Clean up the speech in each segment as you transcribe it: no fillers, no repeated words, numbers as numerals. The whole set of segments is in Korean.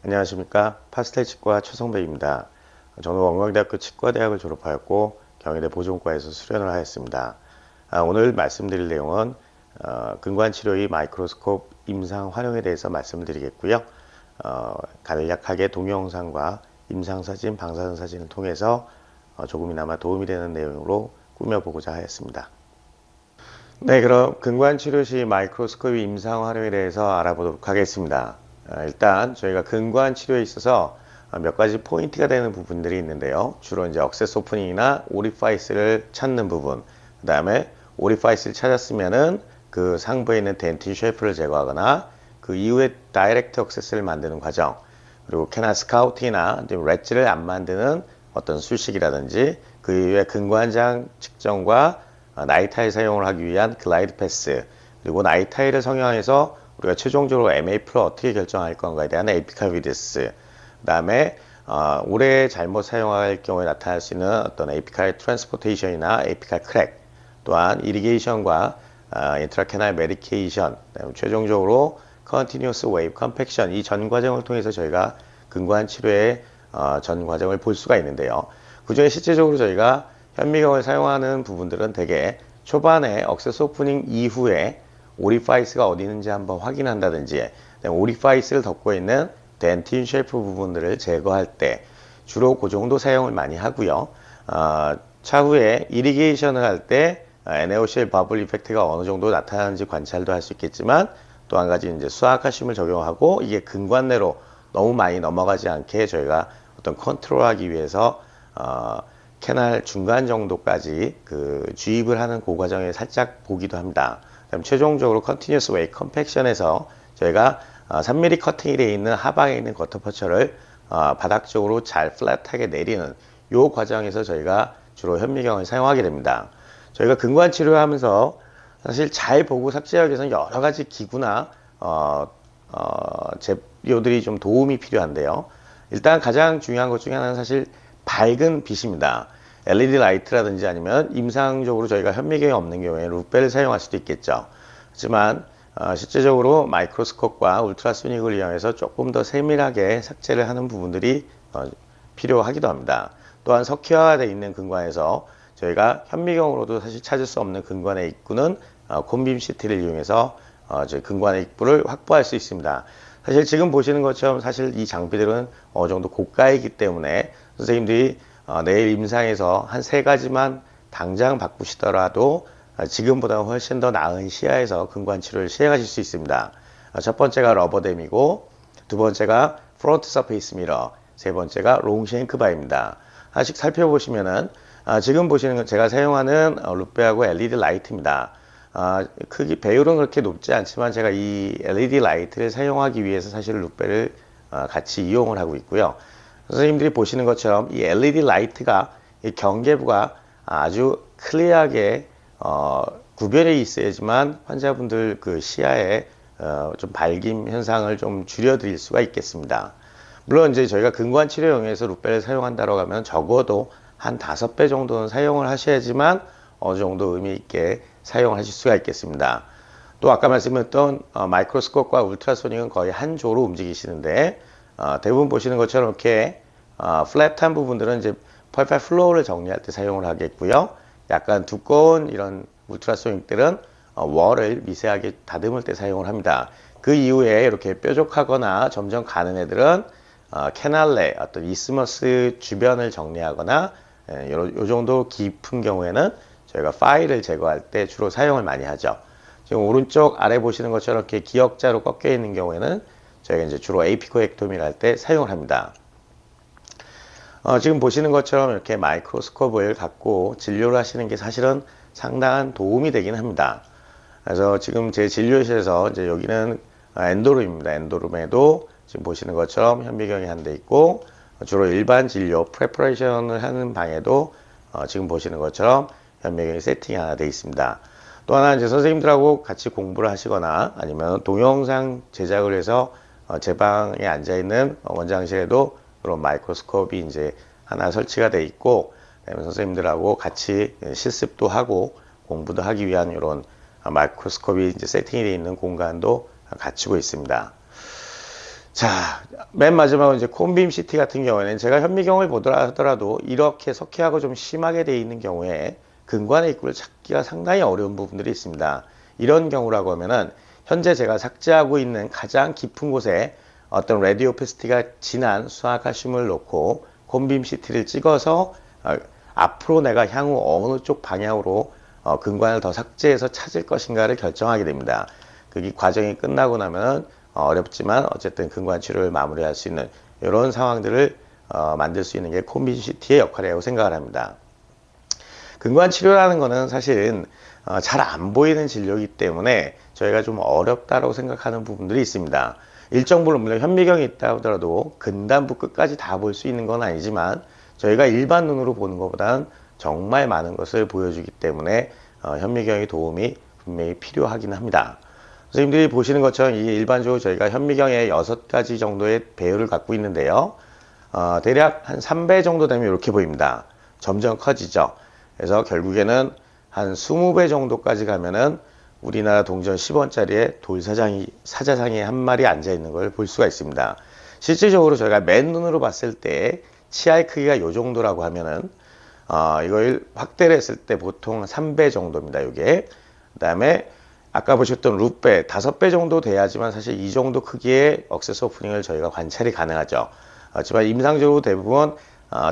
안녕하십니까. 파스텔 치과 최성백입니다. 저는 원광대학교 치과대학을 졸업하였고 경희대 보존과에서 수련을 하였습니다. 오늘 말씀드릴 내용은 근관치료의 마이크로스콥 임상 활용에 대해서 말씀을 드리겠고요. 간략하게 동영상과 임상사진, 방사선사진을 통해서 조금이나마 도움이 되는 내용으로 꾸며보고자 하였습니다. 네, 그럼 근관치료 시 마이크로스코프 임상 활용에 대해서 알아보도록 하겠습니다. 일단 저희가 근관치료에 있어서 몇 가지 포인트가 되는 부분들이 있는데요. 주로 이제 억세스 오프닝이나 오리파이스를 찾는 부분, 그 다음에 오리파이스를 찾았으면은 그 상부에 있는 덴틴 쉐이프를 제거하거나 그 이후에 다이렉트 억세스를 만드는 과정, 그리고 캐날 스카우팅이나 렛지를 안 만드는 어떤 수식이라든지 그 이후에 근관장 측정과 나이타일 사용을 하기 위한 글라이드 패스, 그리고 나이타일을 성형해서 우리가 최종적으로 MAP를 어떻게 결정할 건가에 대한 에피칼 비디스, 그 다음에 오래 잘못 사용할 경우에 나타날 수 있는 어떤 에피칼 트랜스포테이션이나 에피칼 크랙, 또한 이리게이션과 인트라캐날 메디케이션, 최종적으로 컨티뉴어스 웨이브 컴팩션, 이 전 과정을 통해서 저희가 근관 치료의 전 과정을 볼 수가 있는데요. 그 중에 실제적으로 저희가 현미경을 사용하는 부분들은 대개 초반에 억세스 오프닝 이후에 오리파이스가 어디 있는지 한번 확인한다든지, 오리파이스를 덮고 있는 덴틴 쉐이프 부분들을 제거할 때 주로 그 정도 사용을 많이 하고요. 차후에 이리게이션을 할 때 에네오실 버블 이펙트가 어느 정도 나타나는지 관찰도 할 수 있겠지만, 또 한 가지 이제 수압칼슘을 적용하고 이게 근관 내로 너무 많이 넘어가지 않게 저희가 어떤 컨트롤하기 위해서 캐날 중간 정도까지 그 주입을 하는 그 과정에 살짝 보기도 합니다. 그다음 최종적으로 컨티뉴어스 웨이 컴팩션에서 저희가 3mm 커팅이 되어 있는 하방에 있는 거터퍼처를 바닥 쪽으로 잘 플랫하게 내리는 이 과정에서 저희가 주로 현미경을 사용하게 됩니다. 저희가 근관 치료하면서 사실 잘 보고 삭제하기 위해서는 여러 가지 기구나 재료들이 좀 도움이 필요한데요. 일단 가장 중요한 것 중에 하나는 사실 밝은 빛입니다. LED 라이트라든지 아니면 임상적으로 저희가 현미경이 없는 경우에 루페를 사용할 수도 있겠죠. 하지만 실제적으로 마이크로스콥과 울트라소닉을 이용해서 조금 더 세밀하게 삭제를 하는 부분들이 필요하기도 합니다. 또한 석회화되어 있는 근관에서 저희가 현미경으로도 사실 찾을 수 없는 근관의 입구는 콘빔 CT를 이용해서 저희 근관의 입구를 확보할 수 있습니다. 사실 지금 보시는 것처럼 사실 이 장비들은 어느 정도 고가이기 때문에 선생님들이 내일 임상에서 한 3가지만 당장 바꾸시더라도 지금보다 훨씬 더 나은 시야에서 근관 치료를 시행하실 수 있습니다. 첫 번째가 러버댐이고, 두 번째가 프론트 서페이스 미러, 세 번째가 롱쉐잉크 바입니다. 하나씩 살펴보시면은 지금 보시는 건 제가 사용하는 루페하고 LED 라이트입니다. 크기 배율은 그렇게 높지 않지만 제가 이 LED 라이트를 사용하기 위해서 사실 루페를 같이 이용을 하고 있고요. 선생님들이 보시는 것처럼 이 LED 라이트가 이 경계부가 아주 클리어하게 구별해 있어야지만 환자분들 그 시야에 좀 밝임 현상을 좀 줄여드릴 수가 있겠습니다. 물론 이제 저희가 근관 치료용에서 루페를 사용한다고 하면 적어도 한 5배 정도는 사용을 하셔야지만 어느 정도 의미 있게 사용하실 수가 있겠습니다. 또 아까 말씀드렸던 마이크로스콥과 울트라소닉은 거의 한 조로 움직이시는데 대부분 보시는 것처럼 이렇게 플랫한 부분들은 이제 펄팔 플로어를 정리할 때 사용을 하겠고요. 약간 두꺼운 이런 울트라소닉들은 월을 미세하게 다듬을 때 사용을 합니다. 그 이후에 이렇게 뾰족하거나 점점 가는 애들은 캐날레, 어떤 이스머스 주변을 정리하거나 요 정도 깊은 경우에는 저희가 파일을 제거할 때 주로 사용을 많이 하죠. 지금 오른쪽 아래 보시는 것처럼 이렇게 기역자로 꺾여 있는 경우에는 저희가 이제 주로 에피코엑토미를 할 때 사용을 합니다. 지금 보시는 것처럼 이렇게 마이크로스콥을 갖고 진료를 하시는 게 사실은 상당한 도움이 되긴 합니다. 그래서 지금 제 진료실에서 이제 여기는 엔도룸입니다. 엔도룸에도 지금 보시는 것처럼 현미경이 한 대 있고, 주로 일반 진료 프레퍼레이션을 하는 방에도 지금 보시는 것처럼 현미경이 세팅이 하나 되어 있습니다. 또 하나 이제 선생님들하고 같이 공부를 하시거나 아니면 동영상 제작을 해서 제 방에 앉아 있는 원장실에도 그런 마이크로스콥이 이제 하나 설치가 되어 있고, 선생님들하고 같이 실습도 하고 공부도 하기 위한 이런 마이크로스콥이 이제 세팅이 되어 있는 공간도 갖추고 있습니다. 자, 맨 마지막으로 이제 콘빔 CT 같은 경우에는 제가 현미경을 보더라 하더라도 이렇게 석회하고 좀 심하게 되어 있는 경우에 근관의 입구를 찾기가 상당히 어려운 부분들이 있습니다. 이런 경우라고 하면은 현재 제가 삭제하고 있는 가장 깊은 곳에 어떤 라디오 오페시티가 진한 수화칼슘을 놓고 콘빔 CT를 찍어서 앞으로 내가 향후 어느 쪽 방향으로 근관을 더 삭제해서 찾을 것인가를 결정하게 됩니다. 그 과정이 끝나고 나면 어렵지만 어쨌든 근관 치료를 마무리할 수 있는 이런 상황들을 만들 수 있는 게 콘빔 CT의 역할이라고 생각을 합니다. 근관 치료라는 거는 사실은 잘 안 보이는 진료이기 때문에 저희가 좀 어렵다고 생각하는 부분들이 있습니다. 일정 부분 물론 현미경이 있다 하더라도 근단부 끝까지 다 볼 수 있는 건 아니지만 저희가 일반 눈으로 보는 것보다는 정말 많은 것을 보여주기 때문에 현미경의 도움이 분명히 필요하긴 합니다. 선생님들이 보시는 것처럼 이게 일반적으로 저희가 현미경의 6가지 정도의 배율을 갖고 있는데요. 대략 한 3배 정도 되면 이렇게 보입니다. 점점 커지죠. 그래서 결국에는 한 20배 정도까지 가면은 우리나라 동전 10원짜리에 사자상이 한 마리 앉아 있는 걸 볼 수가 있습니다. 실질적으로 저희가 맨눈으로 봤을 때 치아의 크기가 이 정도라고 하면은 이걸 확대를 했을 때 보통 3배 정도입니다. 이게 그 다음에 아까 보셨던 루페 5배 정도 돼야지만 사실 이 정도 크기의 억세스 오프닝을 저희가 관찰이 가능하죠. 하지만 임상적으로 대부분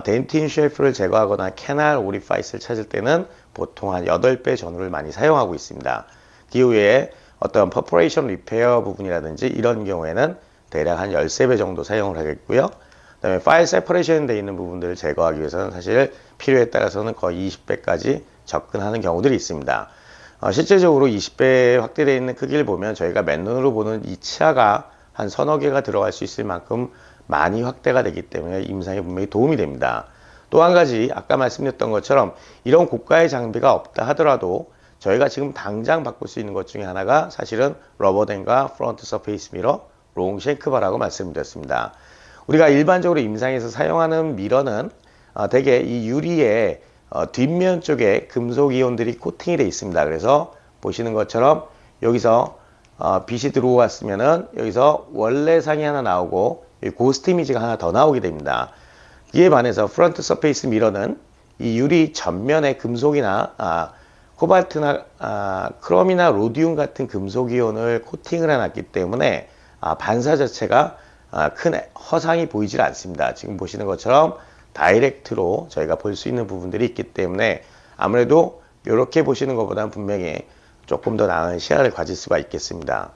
덴틴 쉐이프를 제거하거나 캐날 오리파이스를 찾을 때는 보통 한 8배 전후를 많이 사용하고 있습니다. 그 이후에 어떤 퍼포레이션 리페어 부분이라든지 이런 경우에는 대략 한 13배 정도 사용을 하겠고요. 그 다음에 파일 세퍼레이션 되어 있는 부분들을 제거하기 위해서는 사실 필요에 따라서는 거의 20배까지 접근하는 경우들이 있습니다. 실제적으로 20배 확대되어 있는 크기를 보면 저희가 맨눈으로 보는 이 치아가 한 서너 개가 들어갈 수 있을 만큼 많이 확대가 되기 때문에 임상에 분명히 도움이 됩니다. 또 한 가지 아까 말씀드렸던 것처럼 이런 고가의 장비가 없다 하더라도 저희가 지금 당장 바꿀 수 있는 것 중에 하나가 사실은 러버댐과 프론트 서페이스 미러, 롱 쉔크바라고 말씀드렸습니다. 우리가 일반적으로 임상에서 사용하는 미러는 대개 이 유리의 뒷면 쪽에 금속 이온들이 코팅이 되어 있습니다. 그래서 보시는 것처럼 여기서 빛이 들어왔으면은 여기서 원래 상이 하나 나오고 고스트 이미지가 하나 더 나오게 됩니다. 이에 반해서 프론트 서페이스 미러는 이 유리 전면에 금속이나 코발트나 크롬이나 로디움 같은 금속 이온을 코팅을 해놨기 때문에 반사 자체가 큰 허상이 보이질 않습니다. 지금 보시는 것처럼 다이렉트로 저희가 볼 수 있는 부분들이 있기 때문에 아무래도 이렇게 보시는 것보다는 분명히 조금 더 나은 시야를 가질 수가 있겠습니다.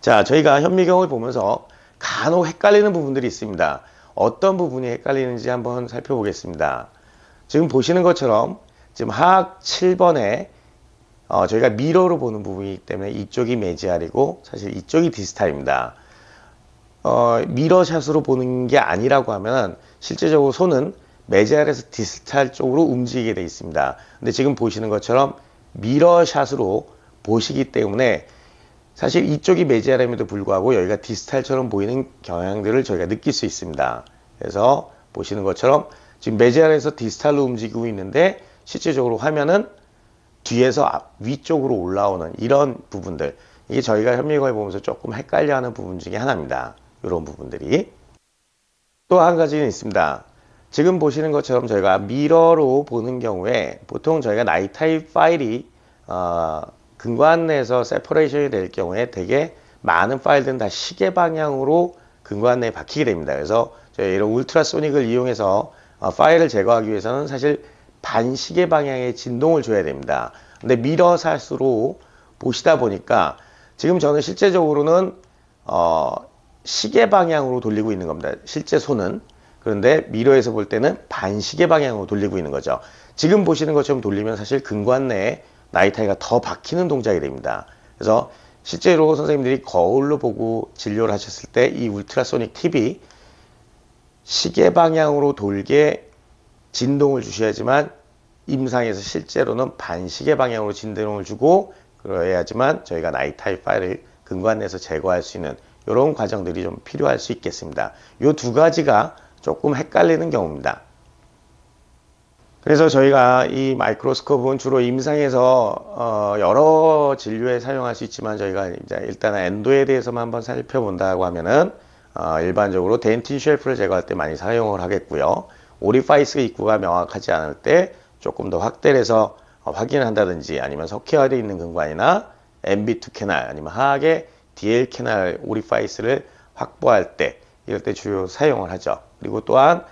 자, 저희가 현미경을 보면서 간혹 헷갈리는 부분들이 있습니다. 어떤 부분이 헷갈리는지 한번 살펴보겠습니다. 지금 보시는 것처럼 지금 하악 7번에 저희가 미러로 보는 부분이기 때문에 이쪽이 메지알이고 사실 이쪽이 디스탈입니다. 미러샷으로 보는 게 아니라고 하면 실제적으로 손은 메지알에서 디스탈 쪽으로 움직이게 되어 있습니다. 근데 지금 보시는 것처럼 미러샷으로 보시기 때문에 사실 이쪽이 메지알임에도 불구하고 여기가 디스탈처럼 보이는 경향들을 저희가 느낄 수 있습니다. 그래서 보시는 것처럼 지금 메지알에서 디스탈로 움직이고 있는데 실제적으로 화면은 뒤에서 위쪽으로 올라오는 이런 부분들, 이게 저희가 현미경을 보면서 조금 헷갈려하는 부분 중에 하나입니다. 이런 부분들이. 또 한 가지는 있습니다. 지금 보시는 것처럼 저희가 미러로 보는 경우에 보통 저희가 나이트 타입 파일이 근관 내에서 세퍼레이션이 될 경우에 되게 많은 파일들은 다 시계 방향으로 근관 내에 박히게 됩니다. 그래서 저희 이런 울트라소닉을 이용해서 파일을 제거하기 위해서는 사실 반시계 방향의 진동을 줘야 됩니다. 근데 미러샷으로 보시다 보니까 지금 저는 실제적으로는 시계 방향으로 돌리고 있는 겁니다. 실제 손은. 그런데 미러에서 볼 때는 반시계 방향으로 돌리고 있는 거죠. 지금 보시는 것처럼 돌리면 사실 근관 내에 나이타이가 더 박히는 동작이 됩니다. 그래서 실제로 선생님들이 거울로 보고 진료를 하셨을 때 이 울트라소닉 팁이 시계 방향으로 돌게 진동을 주셔야지만 임상에서 실제로는 반시계 방향으로 진동을 주고 그래야지만 저희가 나이타이 파일을 근관 내에서 제거할 수 있는 이런 과정들이 좀 필요할 수 있겠습니다. 이 두 가지가 조금 헷갈리는 경우입니다. 그래서 저희가 이 마이크로스코프는 주로 임상에서 여러 진료에 사용할 수 있지만 저희가 이제 일단 엔도에 대해서만 한번 살펴본다고 하면은 일반적으로 덴틴 쉘프를 제거할 때 많이 사용을 하겠고요. 오리파이스 입구가 명확하지 않을 때 조금 더 확대를 해서 확인을 한다든지 아니면 석회화되어 있는 근관이나 MB2 캐날 아니면 하악의 DL 캐날 오리파이스를 확보할 때 이럴 때 주로 사용을 하죠. 그리고 또한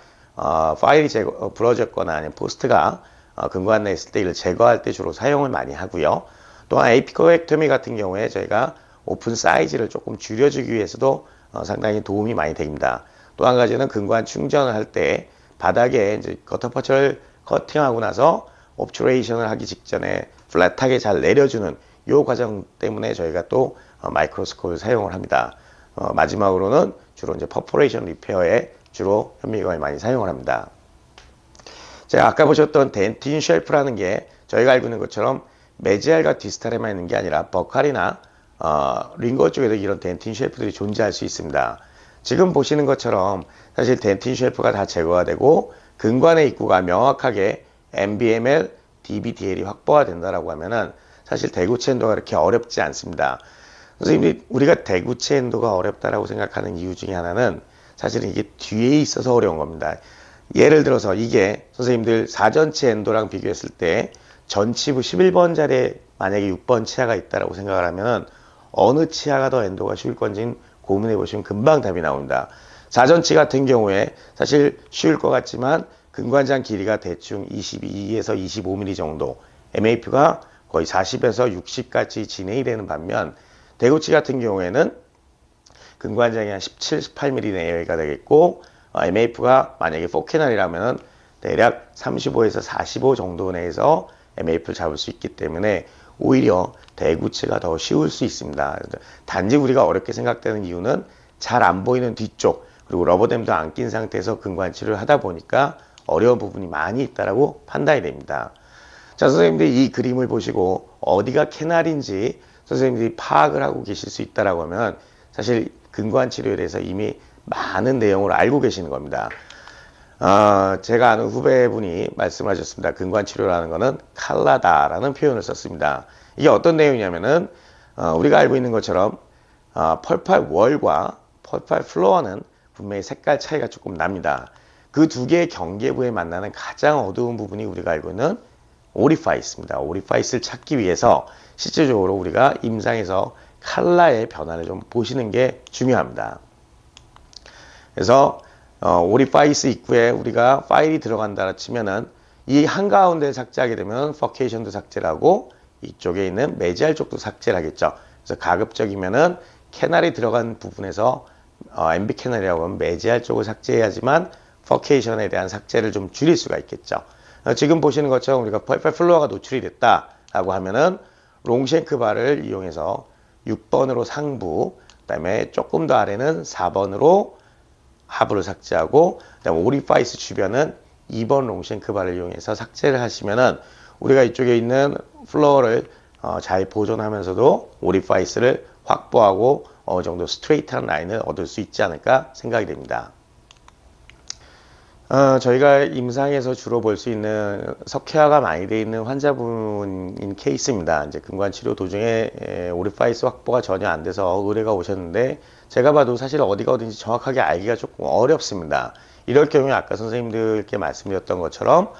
파일이 부러졌거나 아니면 포스트가 근관 내에 있을 때 이를 제거할 때 주로 사용을 많이 하고요. 또한 에피코렉터미 같은 경우에 저희가 오픈 사이즈를 조금 줄여주기 위해서도 상당히 도움이 많이 됩니다. 또 한 가지는 근관 충전을 할 때 바닥에 이제 커터파츠를 커팅하고 나서 옵츄레이션을 하기 직전에 플랫하게 잘 내려주는 이 과정 때문에 저희가 또 마이크로스코프를 사용을 합니다. 마지막으로는 주로 이제 퍼포레이션 리페어에 주로 현미경을 많이 사용을 합니다. 제가 아까 보셨던 덴틴 쉘프라는 게 저희가 알고 있는 것처럼 메지알과 디스탈에만 있는 게 아니라 버칼이나 링거 쪽에도 이런 덴틴 쉘프들이 존재할 수 있습니다. 지금 보시는 것처럼 사실 덴틴 쉘프가 다 제거가 되고 근관의 입구가 명확하게 MBML, DBDL이 확보가 된다라고 하면은 사실 대구체 엔도가 그렇게 어렵지 않습니다. 선생님이 우리가 대구체 엔도가 어렵다라고 생각하는 이유 중에 하나는 사실은 이게 뒤에 있어서 어려운 겁니다. 예를 들어서 이게 선생님들 사전체 엔도랑 비교했을 때 전치부 11번 자리에 만약에 6번 치아가 있다라고 생각을 하면 어느 치아가 더 엔도가 쉬울 건지 고민해 보시면 금방 답이 나옵니다. 사전치 같은 경우에 사실 쉬울 것 같지만 근관장 길이가 대충 22에서 25mm 정도, MAP가 거의 40에서 60까지 진행이 되는 반면 대구치 같은 경우에는 근관장이 한 17, 18mm 내외가 되겠고 MAP가 만약에 4캐널이라면 대략 35에서 45 정도 내에서 MAP를 잡을 수 있기 때문에 오히려 대구치가 더 쉬울 수 있습니다. 단지 우리가 어렵게 생각되는 이유는 잘 안 보이는 뒤쪽 그리고 러버댐도 안 낀 상태에서 근관치료를 하다 보니까 어려운 부분이 많이 있다고 판단이 됩니다. 자, 선생님들이 이 그림을 보시고 어디가 캐날인지 선생님들이 파악을 하고 계실 수 있다라고 하면 사실 근관치료에 대해서 이미 많은 내용을 알고 계시는 겁니다. 제가 아는 후배분이 말씀하셨습니다. 근관치료라는 것은 칼라다라는 표현을 썼습니다. 이게 어떤 내용이냐면은 우리가 알고 있는 것처럼 펄팔 월과 펄팔 플로어는 분명히 색깔 차이가 조금 납니다. 그 두 개의 경계부에 만나는 가장 어두운 부분이 우리가 알고 있는 오리파이스입니다. 오리파이스를 찾기 위해서 실질적으로 우리가 임상에서 칼라의 변화를 좀 보시는 게 중요합니다. 그래서 오리파이스 입구에 우리가 파일이 들어간다 치면은 이 한가운데 삭제하게 되면 퍼케이션도 삭제를 하고 이쪽에 있는 메지알 쪽도 삭제를 하겠죠. 그래서 가급적이면은 캐날이 들어간 부분에서 MB 캐날이라고 하면 메지알 쪽을 삭제해야지만 퍼케이션에 대한 삭제를 좀 줄일 수가 있겠죠. 지금 보시는 것처럼 우리가 펄팔 플로어가 노출이 됐다라고 하면은 롱쉔크 바를 이용해서 6번으로 상부, 그 다음에 조금 더 아래는 4번으로 하부를 삭제하고, 그 다음에 오리파이스 주변은 2번 롱쉔크 바를 이용해서 삭제를 하시면은 우리가 이쪽에 있는 플로어를 잘 보존하면서도 오리파이스를 확보하고 어느 정도 스트레이트한 라인을 얻을 수 있지 않을까 생각이 됩니다. 저희가 임상에서 주로 볼 수 있는 석회화가 많이 되어 있는 환자분인 케이스입니다. 이제 근관치료 도중에 오리파이스 확보가 전혀 안 돼서 의뢰가 오셨는데 제가 봐도 사실 어디가 어딘지 정확하게 알기가 조금 어렵습니다. 이럴 경우에 아까 선생님들께 말씀드렸던 것처럼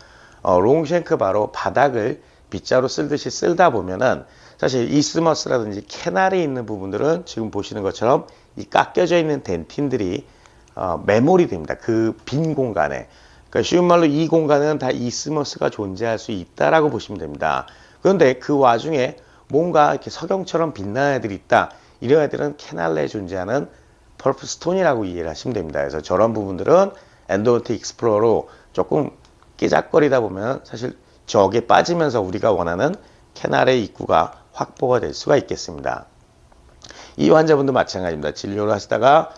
롱쉔크 바로 바닥을 빗자루 쓸듯이 쓸다 보면은 사실 이스머스라든지 캐날에 있는 부분들은 지금 보시는 것처럼 이 깎여져 있는 덴틴들이 메모리 됩니다. 그 빈 공간에. 그러니까 쉬운 말로 이 공간은 다 이스머스가 존재할 수 있다라고 보시면 됩니다. 그런데 그 와중에 뭔가 이렇게 석영처럼 빛나는 애들이 있다. 이런 애들은 캐날 내에 존재하는 펄프 스톤이라고 이해를 하시면 됩니다. 그래서 저런 부분들은 엔도돈틱 익스플로러로 조금 끼작거리다 보면 사실 저게 빠지면서 우리가 원하는 캐날의 입구가 확보가 될 수가 있겠습니다. 이 환자분도 마찬가지입니다. 진료를 하시다가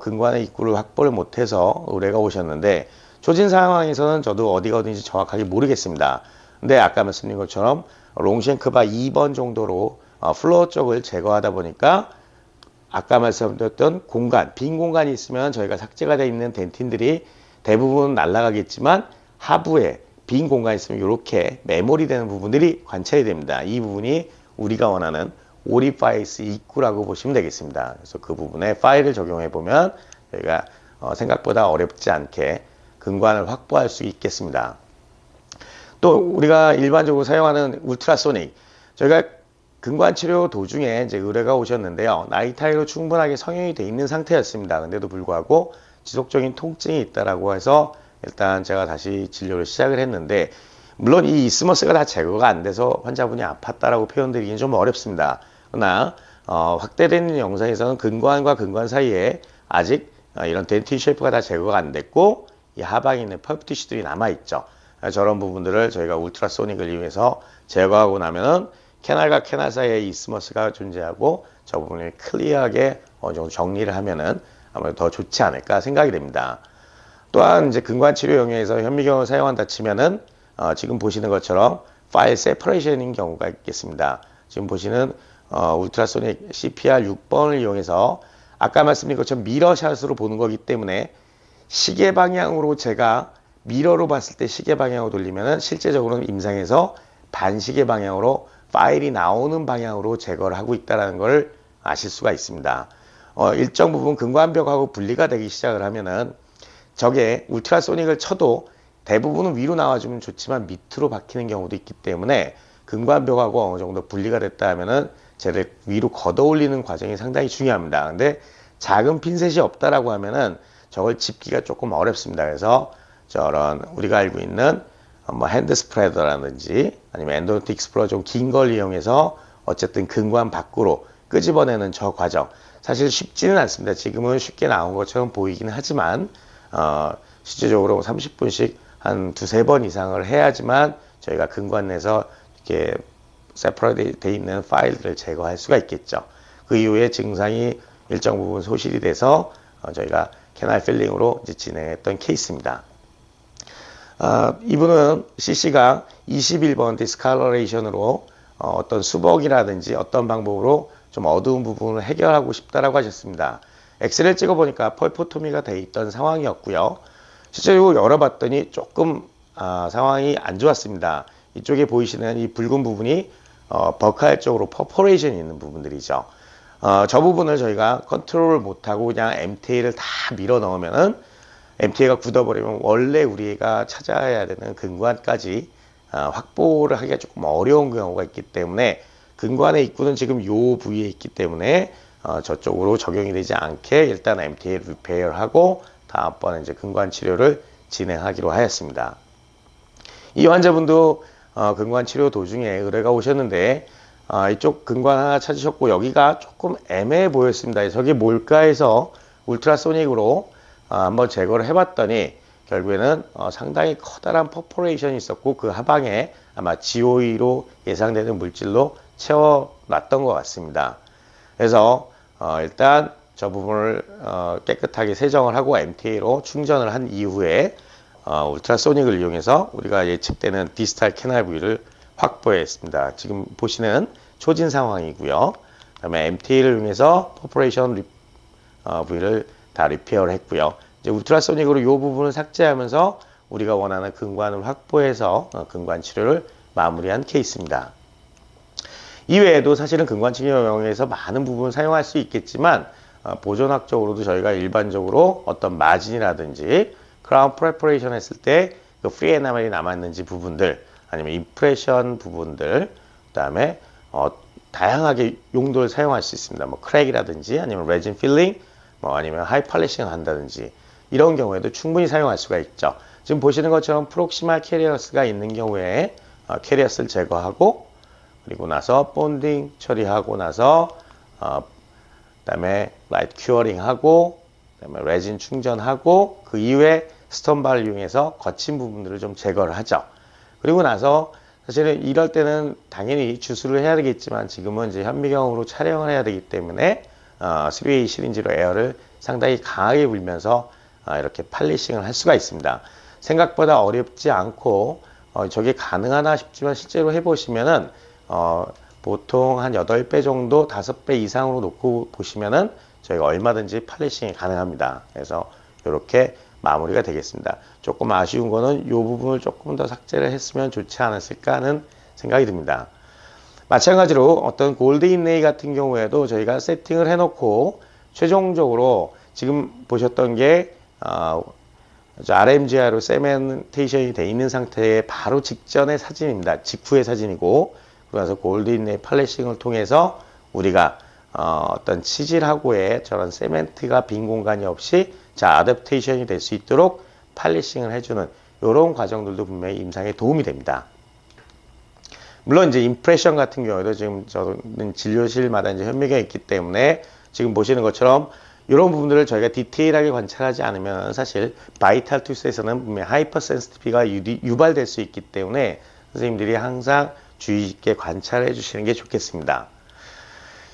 근관의 입구를 확보를 못해서 의뢰가 오셨는데 초진 상황에서는 저도 어디가 어딘지 정확하게 모르겠습니다. 근데 아까 말씀드린 것처럼 롱쉔크바 2번 정도로 플로어 쪽을 제거하다 보니까 아까 말씀드렸던 공간, 빈 공간이 있으면 저희가 삭제가 되어 있는 덴틴들이 대부분 날아가겠지만 하부에 빈 공간이 있으면 이렇게 메모리 되는 부분들이 관찰이 됩니다. 이 부분이 우리가 원하는 오리 파일스 입구라고 보시면 되겠습니다. 그래서 그 부분에 파일을 적용해 보면 저희가 생각보다 어렵지 않게 근관을 확보할 수 있겠습니다. 또 우리가 일반적으로 사용하는 울트라소닉, 저희가 근관 치료 도중에 이제 의뢰가 오셨는데요. 나이 타이로 충분하게 성형이 돼 있는 상태였습니다. 근데도 불구하고 지속적인 통증이 있다라고 해서 일단 제가 다시 진료를 시작을 했는데, 물론 이 이스머스가 다 제거가 안 돼서 환자분이 아팠다라고 표현드리기는 좀 어렵습니다. 그러나 확대되는 영상에서는 근관과 근관 사이에 아직 이런 덴틴 쉐이프가 다 제거가 안 됐고 이 하방에 있는 펄프 티슈들이 남아있죠. 저런 부분들을 저희가 울트라소닉을 이용해서 제거하고 나면은 캐날과 캐날 사이에 이스머스가 존재하고 저 부분을 클리어하게 어느 정도 정리를 하면은 아무래도 더 좋지 않을까 생각이 됩니다. 또한 이제 근관 치료 영역에서 현미경을 사용한다 치면은 지금 보시는 것처럼 파일 세퍼레이션인 경우가 있겠습니다. 지금 보시는 울트라소닉 CPR 6번을 이용해서 아까 말씀드린 것처럼 미러샷으로 보는 거기 때문에 시계 방향으로 제가 미러로 봤을 때 시계 방향으로 돌리면은 실제적으로는 임상에서 반시계 방향으로 파일이 나오는 방향으로 제거를 하고 있다는 걸 아실 수가 있습니다. 일정 부분 근관벽하고 분리가 되기 시작을 하면은 저게 울트라소닉을 쳐도 대부분은 위로 나와주면 좋지만 밑으로 박히는 경우도 있기 때문에 근관벽하고 어느 정도 분리가 됐다 하면은 쟤를 위로 걷어 올리는 과정이 상당히 중요합니다. 근데 작은 핀셋이 없다라고 하면은 저걸 짚기가 조금 어렵습니다. 그래서 저런 우리가 알고 있는 뭐 핸드 스프레더라든지 아니면 엔도도틱 익스플로러 좀 긴 걸 이용해서 어쨌든 근관 밖으로 끄집어내는 저 과정, 사실 쉽지는 않습니다. 지금은 쉽게 나온 것처럼 보이긴 하지만 실제적으로 30분씩 한 두세 번 이상을 해야지만 저희가 근관 내에서 이렇게 세퍼레이트 되어 있는 파일들을 제거할 수가 있겠죠. 그 이후에 증상이 일정 부분 소실이 돼서 저희가 캐날 필링으로 이제 진행했던 케이스입니다. 이분은 CC가 21번 디스컬러레이션으로 어떤 수복이라든지 어떤 방법으로 좀 어두운 부분을 해결하고 싶다라고 하셨습니다. 엑스레이를 찍어보니까 펄포토미가 돼 있던 상황이었고요. 실제로 열어봤더니 조금 상황이 안 좋았습니다. 이쪽에 보이시는 이 붉은 부분이 버카일 쪽으로 퍼포레이션이 있는 부분들이죠. 저 부분을 저희가 컨트롤을 못하고 그냥 MTA를 다 밀어 넣으면은 MTA가 굳어버리면 원래 우리가 찾아야 되는 근관까지 확보를 하기가 조금 어려운 경우가 있기 때문에 근관의 입구는 지금 요 부위에 있기 때문에 저쪽으로 적용이 되지 않게 일단 MTA를 리페어하고 다음번에 이제 근관 치료를 진행하기로 하였습니다. 이 환자분도 근관 치료 도중에 의뢰가 오셨는데 이쪽 근관 하나 찾으셨고 여기가 조금 애매해 보였습니다. 저게 뭘까 해서 울트라소닉으로 한번 제거를 해봤더니 결국에는 상당히 커다란 퍼포레이션이 있었고 그 하방에 아마 GOE로 예상되는 물질로 채워놨던 것 같습니다. 그래서 일단 저 부분을 깨끗하게 세정을 하고 MTA로 충전을 한 이후에 울트라소닉을 이용해서 우리가 예측되는 디스탈 캐날 부위를 확보했습니다. 지금 보시는 초진 상황이고요. 그 다음에 MTA를 이용해서 퍼포레이션 부위를 다 리페어를 했고요. 이제 울트라소닉으로 이 부분을 삭제하면서 우리가 원하는 근관을 확보해서 근관 치료를 마무리한 케이스입니다. 이외에도 사실은 근관 치료 영역에서 많은 부분을 사용할 수 있겠지만 보존학적으로도 저희가 일반적으로 어떤 마진이라든지 크라운 프레퍼레이션 했을 때 그 프리 에나멜이 남아있는지 부분들 아니면 임프레션 부분들 그 다음에 다양하게 용도를 사용할 수 있습니다. 뭐 크랙이라든지 아니면 레진 필링 뭐 아니면 하이 팔리싱을 한다든지 이런 경우에도 충분히 사용할 수가 있죠. 지금 보시는 것처럼 프록시말 캐리어스가 있는 경우에 캐리어스를 제거하고 그리고 나서 본딩 처리하고 나서 그다음에 라이트 큐어링 하고 그다음에 레진 충전하고 그 이후에 스톤바를 이용해서 거친 부분들을 좀 제거를 하죠. 그리고 나서 사실은 이럴 때는 당연히 주술을 해야 되겠지만 지금은 이제 현미경으로 촬영을 해야 되기 때문에 3A 시린지로 에어를 상당히 강하게 불면서 이렇게 팔리싱을 할 수가 있습니다. 생각보다 어렵지 않고 저게 가능하나 싶지만 실제로 해보시면은 보통 한 8배 정도 5배 이상으로 놓고 보시면은 저희가 얼마든지 팔리싱이 가능합니다. 그래서 이렇게 마무리가 되겠습니다. 조금 아쉬운 거는 이 부분을 조금 더 삭제를 했으면 좋지 않았을까 하는 생각이 듭니다. 마찬가지로 어떤 골드인레이 같은 경우에도 저희가 세팅을 해놓고 최종적으로 지금 보셨던 게 RMGR로 세멘테이션이 되어 있는 상태의 바로 직전의 사진입니다. 직후의 사진이고, 그래서 골드인레이 팔레싱을 통해서 우리가 어떤 치질하고의 저런 세멘트가 빈 공간이 없이 아댑테이션이 될 수 있도록 팔리싱을 해주는 이런 과정들도 분명히 임상에 도움이 됩니다. 물론 이제 임프레션 같은 경우에도 지금 저는 진료실마다 이제 현미경이 있기 때문에 지금 보시는 것처럼 이런 부분들을 저희가 디테일하게 관찰하지 않으면 사실 바이탈 투스에서는 분명히 하이퍼 센시티비가 유발될 수 있기 때문에 선생님들이 항상 주의 깊게 관찰해 주시는 게 좋겠습니다.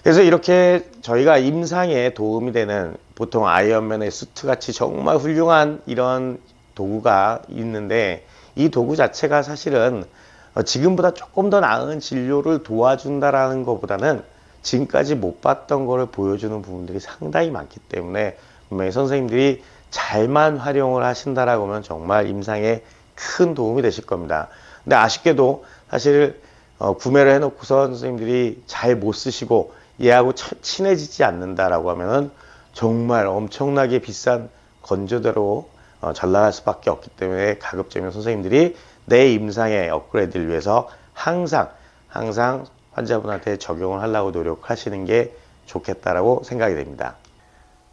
그래서 이렇게 저희가 임상에 도움이 되는 보통 아이언맨의 수트 같이 정말 훌륭한 이런 도구가 있는데, 이 도구 자체가 사실은 지금보다 조금 더 나은 진료를 도와준다라는 것보다는 지금까지 못 봤던 거를 보여주는 부분들이 상당히 많기 때문에 분명히 선생님들이 잘만 활용을 하신다라고 하면 정말 임상에 큰 도움이 되실 겁니다. 근데 아쉽게도 사실 구매를 해놓고서 선생님들이 잘 못 쓰시고 얘하고 친해지지 않는다라고 하면은 정말 엄청나게 비싼 건조대로 잘 나갈 수밖에 없기 때문에 가급적이면 선생님들이 내 임상의 업그레이드를 위해서 항상 환자분한테 적용을 하려고 노력하시는 게 좋겠다라고 생각이 됩니다.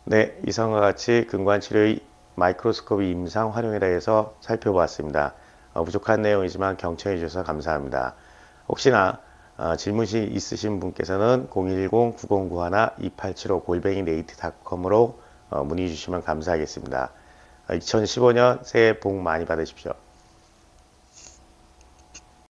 네, 이상과 같이 근관치료의 마이크로스코프 임상 활용에 대해서 살펴보았습니다. 부족한 내용이지만 경청해 주셔서 감사합니다. 혹시나 질문이 있으신 분께서는 010-9091-2875 골뱅이네이트닷컴으로 문의 주시면 감사하겠습니다. 2015년 새해 복 많이 받으십시오.